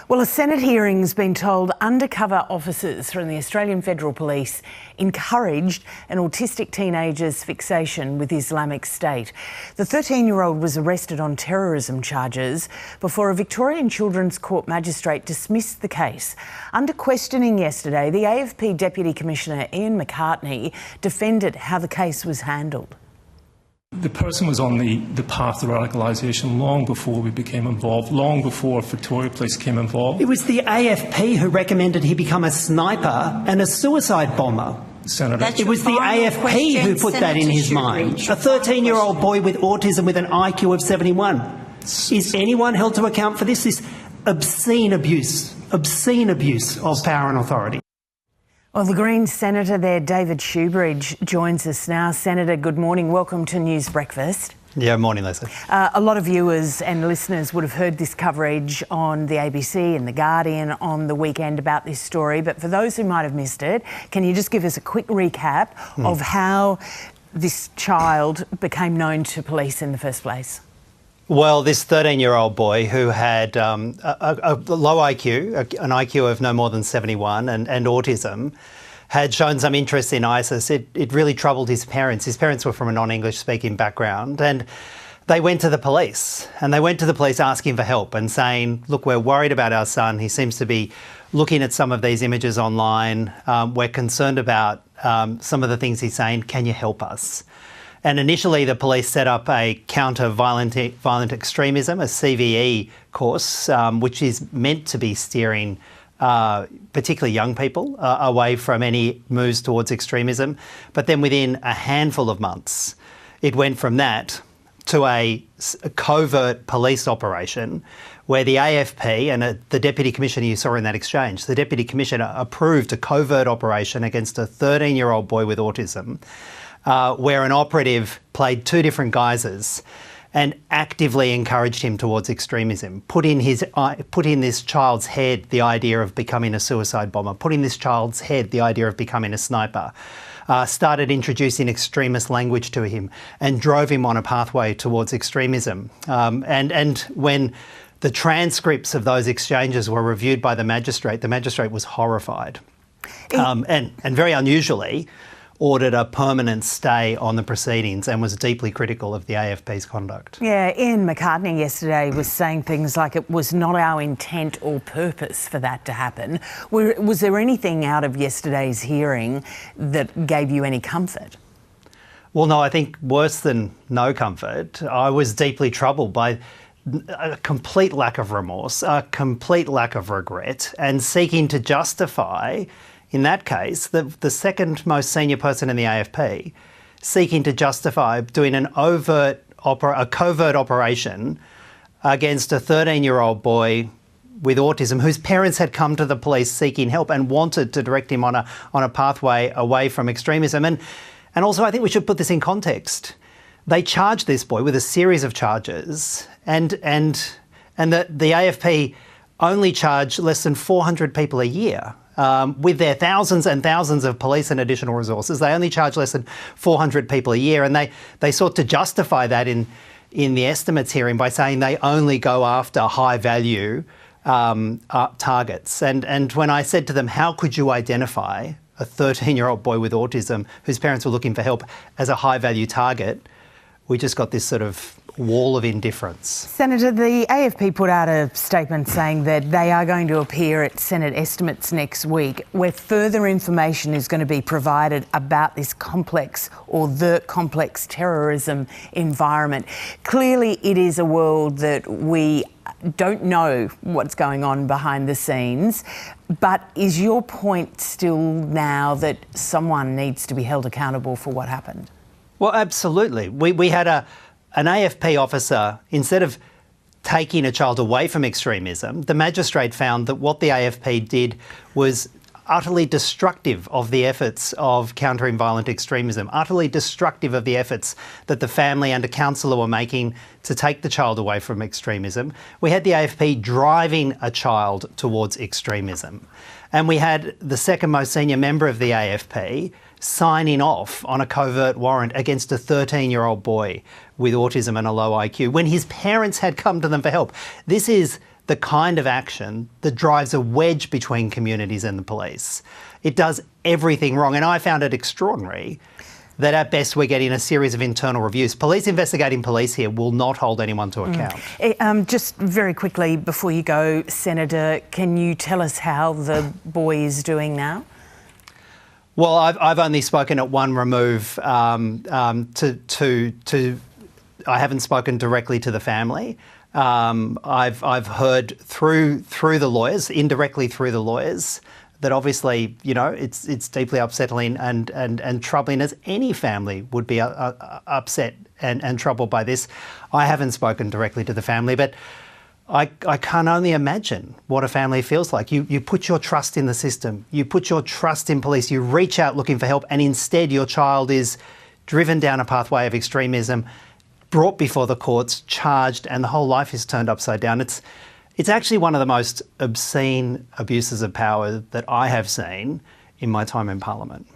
Well, a Senate hearing's been told undercover officers from the Australian Federal Police encouraged an autistic teenager's fixation with Islamic State. The 13-year-old was arrested on terrorism charges before a Victorian Children's Court magistrate dismissed the case. Under questioning yesterday, the AFP Deputy Commissioner Ian McCartney defended how the case was handled. The person was on the path to radicalisation long before we became involved, long before Victoria Police came involved. It was the AFP who recommended he become a sniper and a suicide bomber. Senator. It was the AFP who put that in his mind. A 13-year-old boy with autism with an IQ of 71. Is anyone held to account for this? This obscene abuse of power and authority. Well, the Greens Senator there, David Shoebridge, joins us now. Senator, good morning. Welcome to News Breakfast. Yeah, morning, Leslie. A lot of viewers and listeners would have heard this coverage on the ABC and The Guardian on the weekend about this story. But for those who might have missed it, can you just give us a quick recap of how this child became known to police in the first place? Well, this 13-year-old boy who had a low IQ, an IQ of no more than 71 and autism, had shown some interest in ISIS. It really troubled his parents. His parents were from a non-English speaking background, and they went to the police. And they went to the police asking for help and saying, look, we're worried about our son. He seems to be looking at some of these images online. We're concerned about some of the things he's saying. Can you help us? And initially, the police set up a counter-violent extremism, a CVE course, which is meant to be steering particularly young people away from any moves towards extremism. But then within a handful of months, it went from that to a covert police operation where the AFP and the Deputy Commissioner you saw in that exchange, the Deputy Commissioner approved a covert operation against a 13-year-old boy with autism, where an operative played two different guises and actively encouraged him towards extremism, put in this child's head the idea of becoming a suicide bomber, put in this child's head the idea of becoming a sniper, started introducing extremist language to him and drove him on a pathway towards extremism. And when the transcripts of those exchanges were reviewed by the magistrate was horrified. And very unusually, ordered a permanent stay on the proceedings and was deeply critical of the AFP's conduct. Yeah, Ian McCartney yesterday was saying things like it was not our intent or purpose for that to happen. Was there anything out of yesterday's hearing that gave you any comfort? Well, no, I think worse than no comfort. I was deeply troubled by a complete lack of remorse, a complete lack of regret, and seeking to justify, in that case, the second most senior person in the AFP, seeking to justify doing a covert operation against a 13-year-old boy with autism whose parents had come to the police seeking help and wanted to direct him on a pathway away from extremism. And also, I think we should put this in context. They charged this boy with a series of charges, and the AFP only charged less than 400 people a year. With their thousands and thousands of police and additional resources, they only charge less than 400 people a year, and they sought to justify that in the estimates hearing by saying they only go after high-value targets. And when I said to them, how could you identify a 13-year-old boy with autism whose parents were looking for help as a high-value target, we just got this sort of wall of indifference. Senator, the AFP put out a statement saying that they are going to appear at Senate estimates next week, where further information is going to be provided about this complex or the complex terrorism environment. Clearly, it is a world that we don't know what's going on behind the scenes, but is your point still now that someone needs to be held accountable for what happened? Well, absolutely. We had an AFP officer, instead of taking a child away from extremism, the magistrate found that what the AFP did was utterly destructive of the efforts of countering violent extremism, utterly destructive of the efforts that the family and a counsellor were making to take the child away from extremism. We had the AFP driving a child towards extremism. And we had the second most senior member of the AFP signing off on a covert warrant against a 13-year-old boy with autism and a low IQ when his parents had come to them for help. This is the kind of action that drives a wedge between communities and the police. It does everything wrong. And I found it extraordinary that at best we're getting a series of internal reviews. Police investigating police here will not hold anyone to account. Just very quickly before you go, Senator, can you tell us how the boy is doing now? Well, I've only spoken at one remove I haven't spoken directly to the family. I've heard through the lawyers, indirectly through the lawyers, that obviously, you know, it's deeply upsetting and troubling, as any family would be upset and troubled by this. I haven't spoken directly to the family, but I can only imagine what a family feels like. You put your trust in the system, you put your trust in police, you reach out looking for help, and instead your child is driven down a pathway of extremism, brought before the courts, charged, and the whole life is turned upside down. It's actually one of the most obscene abuses of power that I have seen in my time in Parliament.